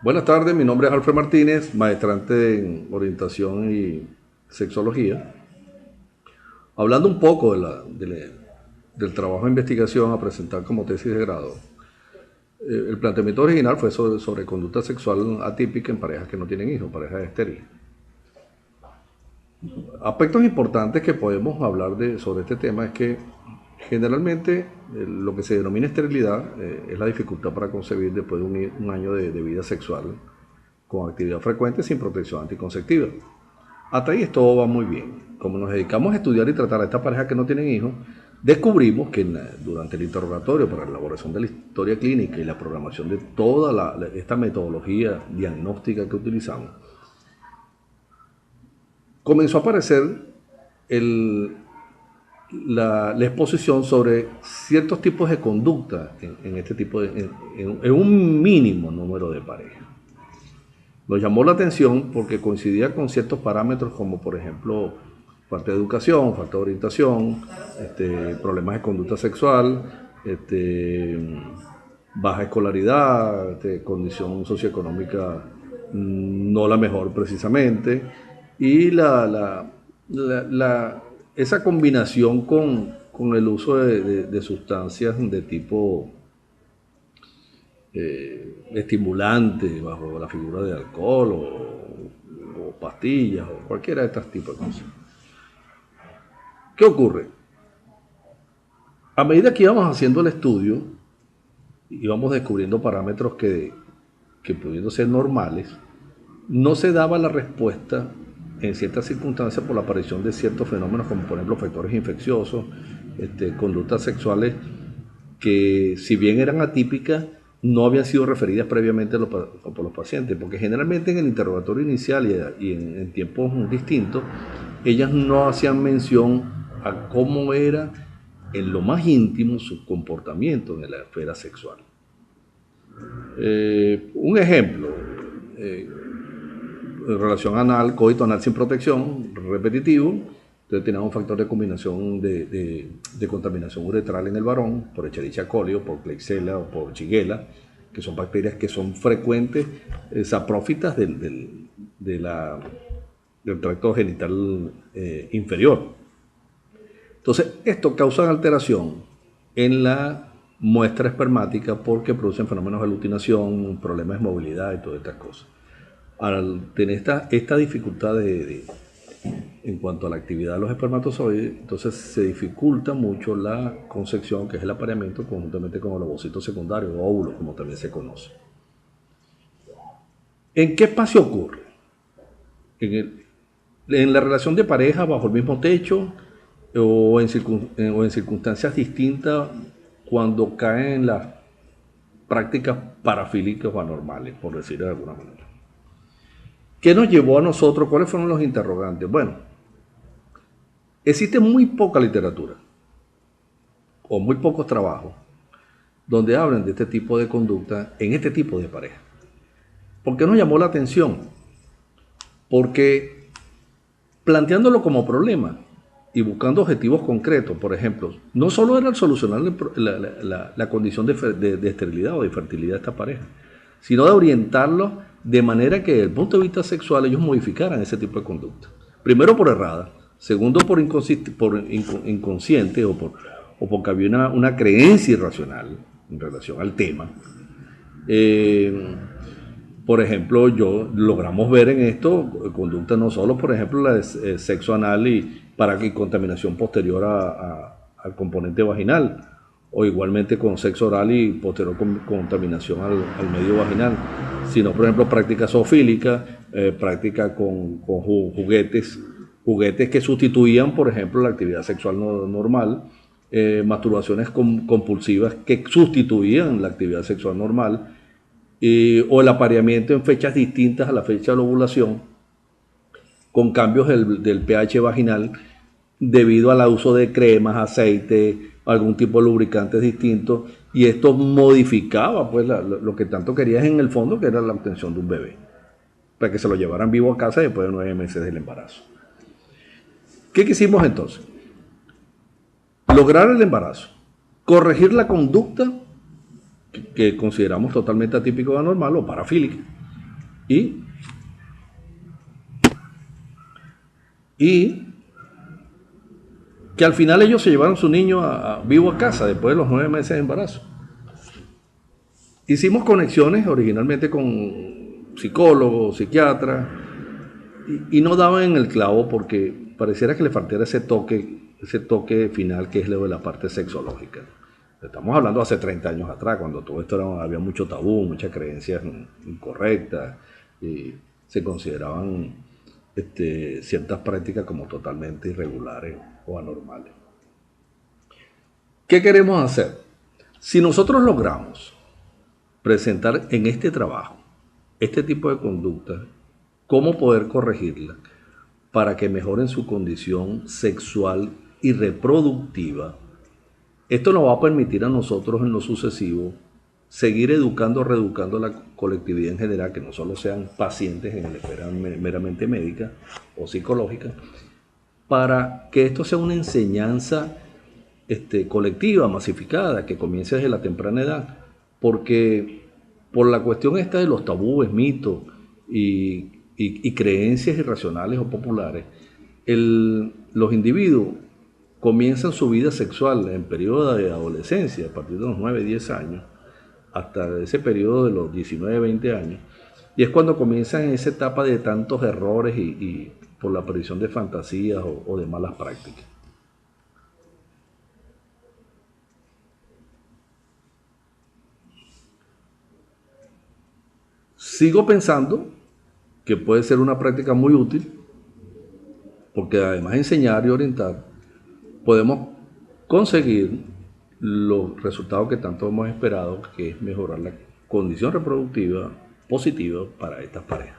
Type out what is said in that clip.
Buenas tardes, mi nombre es Alfred Martínez, maestrante en orientación y sexología. Hablando un poco del trabajo de investigación a presentar como tesis de grado, el planteamiento original fue sobre conducta sexual atípica en parejas que no tienen hijos, parejas estériles. Aspectos importantes que podemos hablar sobre este tema es que generalmente lo que se denomina esterilidad es la dificultad para concebir después de un año de vida sexual con actividad frecuente sin protección anticonceptiva. Hasta ahí todo va muy bien. Como nos dedicamos a estudiar y tratar a estas parejas que no tienen hijos, descubrimos que durante el interrogatorio para la elaboración de la historia clínica y la programación de toda esta metodología diagnóstica que utilizamos, comenzó a aparecer la exposición sobre ciertos tipos de conducta en este tipo en un mínimo número de parejas. Nos llamó la atención porque coincidía con ciertos parámetros como por ejemplo falta de educación, falta de orientación, problemas de conducta sexual, baja escolaridad, condición socioeconómica no la mejor precisamente, y esa combinación con el uso de sustancias de tipo estimulante bajo la figura de alcohol o pastillas o cualquiera de estos tipos de cosas. ¿Qué ocurre? A medida que íbamos haciendo el estudio, íbamos descubriendo parámetros que pudiendo ser normales, no se daba la respuesta en ciertas circunstancias por la aparición de ciertos fenómenos como por ejemplo factores infecciosos, conductas sexuales que si bien eran atípicas, no habían sido referidas previamente por los pacientes, porque generalmente en el interrogatorio inicial y en tiempos distintos, ellas no hacían mención a cómo era en lo más íntimo su comportamiento en la esfera sexual. Un ejemplo, en relación anal, coito anal sin protección, repetitivo. Entonces tenemos un factor de combinación de contaminación uretral en el varón por Escherichia coli, por Klebsiella o por Shigella, que son bacterias que son frecuentes, saprófitas del tracto genital inferior. Entonces, esto causa alteración en la muestra espermática porque producen fenómenos de aglutinación, problemas de movilidad y todas estas cosas. Al tener esta dificultad en cuanto a la actividad de los espermatozoides, entonces se dificulta mucho la concepción, que es el apareamiento, conjuntamente con el ovocito secundario o óvulo, como también se conoce. ¿En qué espacio ocurre? En la relación de pareja bajo el mismo techo o en circunstancias distintas cuando caen las prácticas parafílicas o anormales, por decirlo de alguna manera. ¿Qué nos llevó a nosotros? ¿Cuáles fueron los interrogantes? Bueno, existe muy poca literatura o muy pocos trabajos donde hablan de este tipo de conducta en este tipo de pareja. ¿Por qué nos llamó la atención? Porque planteándolo como problema y buscando objetivos concretos, por ejemplo, no solo era solucionar la condición de esterilidad o de infertilidad de esta pareja, sino de orientarlos de manera que desde el punto de vista sexual ellos modificaran ese tipo de conducta. Primero por errada, segundo por inconsciente o porque había una creencia irracional en relación al tema. Por ejemplo, logramos ver en esto conducta no solo, por ejemplo, la de sexo anal y contaminación posterior al componente vaginal, o igualmente con sexo oral y posterior contaminación al medio vaginal, sino, por ejemplo, prácticas zoofílicas, prácticas con juguetes que sustituían, por ejemplo, la actividad sexual normal, masturbaciones compulsivas que sustituían la actividad sexual normal, o el apareamiento en fechas distintas a la fecha de la ovulación, con cambios del pH vaginal debido al uso de cremas, aceite, algún tipo de lubricantes distintos, y esto modificaba pues lo que tanto querías en el fondo, que era la obtención de un bebé, para que se lo llevaran vivo a casa después de 9 meses del embarazo. ¿Qué quisimos entonces? Lograr el embarazo, corregir la conducta que consideramos totalmente atípico o anormal o parafílica, y, y que al final ellos se llevaron su niño vivo a casa después de los 9 meses de embarazo. Hicimos conexiones originalmente con psicólogos, psiquiatras, y no daban en el clavo porque pareciera que le faltara ese toque final que es lo de la parte sexológica. Estamos hablando hace 30 años atrás, cuando todo esto había mucho tabú, muchas creencias incorrectas, y se consideraban ciertas prácticas como totalmente irregulares o anormales. ¿Qué queremos hacer? Si nosotros logramos presentar en este trabajo este tipo de conductas, cómo poder corregirla para que mejoren su condición sexual y reproductiva, esto nos va a permitir a nosotros en lo sucesivo seguir educando, reeducando a la colectividad en general, que no solo sean pacientes en la esfera meramente médica o psicológica, para que esto sea una enseñanza colectiva, masificada, que comience desde la temprana edad, porque por la cuestión esta de los tabúes, mitos y creencias irracionales o populares, los individuos comienzan su vida sexual en periodo de adolescencia, a partir de los 9, 10 años, hasta ese periodo de los 19, 20 años, y es cuando comienzan esa etapa de tantos errores y por la aparición de fantasías o de malas prácticas. Sigo pensando que puede ser una práctica muy útil, porque además de enseñar y orientar, podemos conseguir los resultados que tanto hemos esperado, que es mejorar la condición reproductiva positiva para estas parejas.